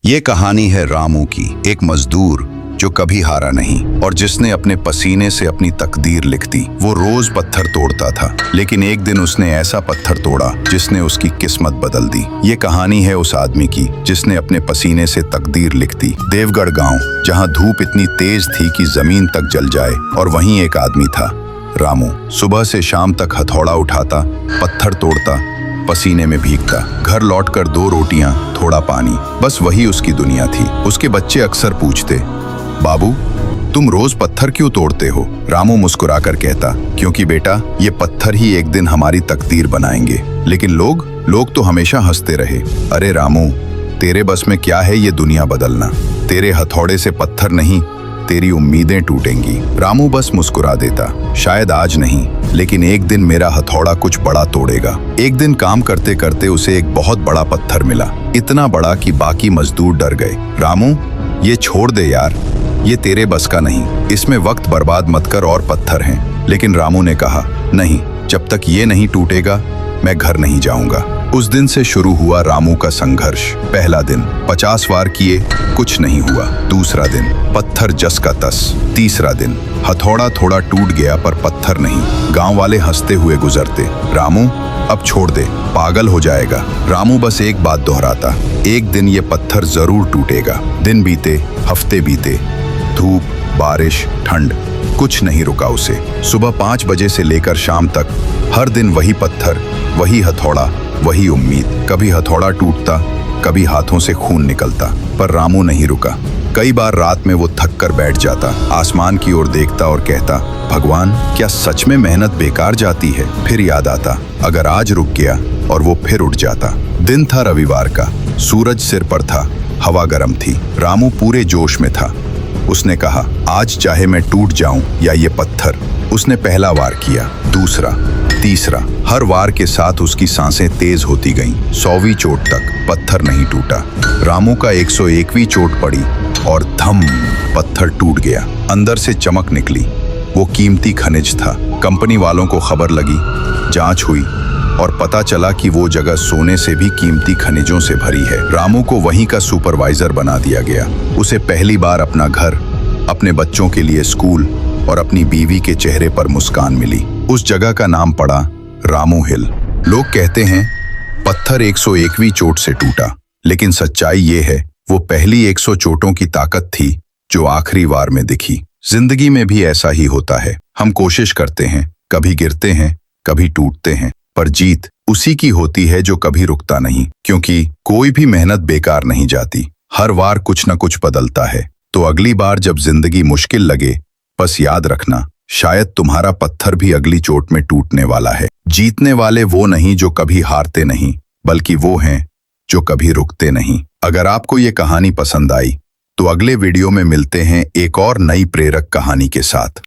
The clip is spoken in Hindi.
ये कहानी है रामू की, एक मजदूर जो कभी हारा नहीं और जिसने अपने पसीने से अपनी तकदीर लिख दी। वो रोज पत्थर तोड़ता था, लेकिन एक दिन उसने ऐसा पत्थर तोड़ा जिसने उसकी किस्मत बदल दी। ये कहानी है उस आदमी की जिसने अपने पसीने से तकदीर लिख दी। देवगढ़ गांव, जहां धूप इतनी तेज थी कि जमीन तक जल जाए, और वहीं एक आदमी था, रामू। सुबह से शाम तक हथौड़ा उठाता, पत्थर तोड़ता, पसीने में भीगता। घर लौटकर 2 रोटियां, थोड़ा पानी, बस वही उसकी दुनिया थी। उसके बच्चे अक्सर पूछते, बाबू तुम रोज पत्थर क्यों तोड़ते हो? रामू मुस्कुराकर कहता, क्योंकि बेटा ये पत्थर ही एक दिन हमारी तकदीर बनाएंगे। लेकिन लोग तो हमेशा हंसते रहे। अरे रामू, तेरे बस में क्या है ये दुनिया बदलना? तेरे हथौड़े से पत्थर नहीं, तेरी उम्मीदें टूटेंगी। रामू बस मुस्कुरा देता, शायद आज नहीं, लेकिन एक दिन मेरा हथौड़ा कुछ बड़ा तोड़ेगा। एक दिन काम करते करते उसे एक बहुत बड़ा पत्थर मिला, इतना बड़ा कि बाकी मजदूर डर गए। रामू, ये छोड़ दे यार, ये तेरे बस का नहीं, इसमें वक्त बर्बाद मत कर, और पत्थर हैं। लेकिन रामू ने कहा, नहीं, जब तक ये नहीं टूटेगा मैं घर नहीं जाऊंगा। उस दिन से शुरू हुआ रामू का संघर्ष। पहला दिन 50 वार किए, कुछ नहीं हुआ। दूसरा दिन पत्थर जस का तस। तीसरा दिन हथौड़ा थोड़ा टूट गया पर पत्थर नहीं। गांव वाले हंसते हुए गुजरते, रामू अब छोड़ दे, पागल हो जाएगा। रामू बस एक बात दोहराता, एक दिन ये पत्थर जरूर टूटेगा। दिन बीते, हफ्ते बीते, धूप, बारिश, ठंड, कुछ नहीं रुका उसे। सुबह 5 बजे से लेकर शाम तक हर दिन वही पत्थर, वही हथौड़ा, वही उम्मीद। कभी हथौड़ा टूटता, कभी हाथों से खून निकलता, पर रामू नहीं रुका। कई बार रात में वो थक कर बैठ जाता, आसमान की ओर देखता और कहता, भगवान क्या सच में मेहनत बेकार जाती है? फिर याद आता, अगर आज रुक गया और वो फिर उठ जाता। दिन था रविवार का, सूरज सिर पर था, हवा गर्म थी। रामू पूरे जोश में था। उसने कहा, आज चाहे मैं टूट जाऊं या ये पत्थर। उसने पहला वार किया, दूसरा, तीसरा। हर वार के साथ उसकी सांसें तेज होती गईं। 100वीं चोट तक पत्थर नहीं टूटा। रामू का 101वीं चोट पड़ी और धम, पत्थर टूट गया। अंदर से चमक निकली। वो कीमती खनिज था। कंपनी वालों को खबर लगी, जांच हुई और पता चला कि वो जगह सोने से भी कीमती खनिजों से भरी है। रामू को वहीं का सुपरवाइजर बना दिया गया। उसे पहली बार अपना घर, अपने बच्चों के लिए स्कूल और अपनी बीवी के चेहरे पर मुस्कान मिली। उस जगह का नाम पड़ा रामू हिल। लोग कहते हैं पत्थर 101वीं चोट से टूटा, लेकिन सच्चाई ये है, वो पहली 100 चोटों की ताकत थी जो आखिरी वार में दिखी। जिंदगी में भी ऐसा ही होता है। हम कोशिश करते हैं, कभी गिरते हैं, कभी टूटते हैं, पर जीत उसी की होती है जो कभी रुकता नहीं, क्योंकि कोई भी मेहनत बेकार नहीं जाती। हर बार कुछ न कुछ बदलता है। तो अगली बार जब जिंदगी मुश्किल लगे, बस याद रखना, शायद तुम्हारा पत्थर भी अगली चोट में टूटने वाला है। जीतने वाले वो नहीं जो कभी हारते नहीं, बल्कि वो हैं जो कभी रुकते नहीं। अगर आपको ये कहानी पसंद आई तो अगले वीडियो में मिलते हैं एक और नई प्रेरक कहानी के साथ।